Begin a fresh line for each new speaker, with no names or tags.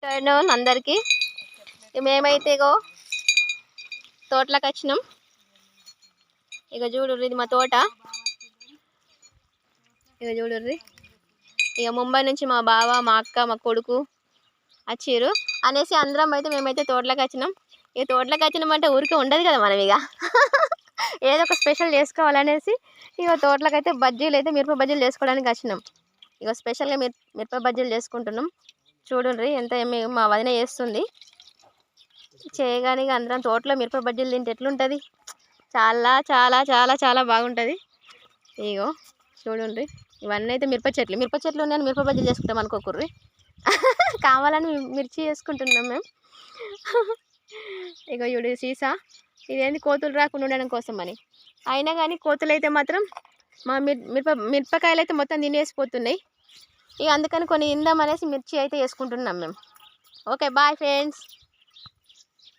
Afternoon అందరికి. మేమైతే ఇగో తోటలోకి వచ్చినాం. ఇక చూడుర్రి, ఇది మా తోట. ఇక చూడుర్రి, ఇక ముంబై నుంచి మా బావ, మా అక్క, మా కొడుకు వచ్చిర్రు అనేసి అందరం అయితే మేమైతే తోటలోకి వచ్చినాం. ఇక తోటలోకి వచ్చినామంటే ఊరికే ఉండదు కదా మనం, ఇక ఏదో ఒక స్పెషల్ చేసుకోవాలనేసి ఇక తోటలోకి అయితే బజ్జీలు అయితే మిరప బజ్జీలు చేసుకోవడానికి వచ్చినాం. ఇక స్పెషల్గా మిరప బజ్జీలు చేసుకుంటున్నాం. చూడండి ఎంత మా వదిన చేస్తుంది. చేయగానే అందరం తోటలో మిరప బజ్జీలు తింటే ఎట్లుంటుంది, చాలా చాలా చాలా చాలా బాగుంటుంది. ఇగో చూడండి, ఇవన్నీ అయితే మిరప చెట్లు ఉన్నాయని మిరప బజ్జీలు చేసుకుంటాం అనుకోకుర్రి, కావాలని మిర్చి చేసుకుంటున్నాం మేము. ఇగో చూడు సీసా, ఇదేంటి కోతులు రాకుండా ఉండడం కోసం అని. అయినా కానీ కోతులు అయితే మాత్రం మా మిరపకాయలు అయితే మొత్తం తినేసిపోతున్నాయి. ఇక అందుకని కొన్ని ఇందామనేసి మిర్చి అయితే వేసుకుంటున్నాం మేము. Okay, bye friends.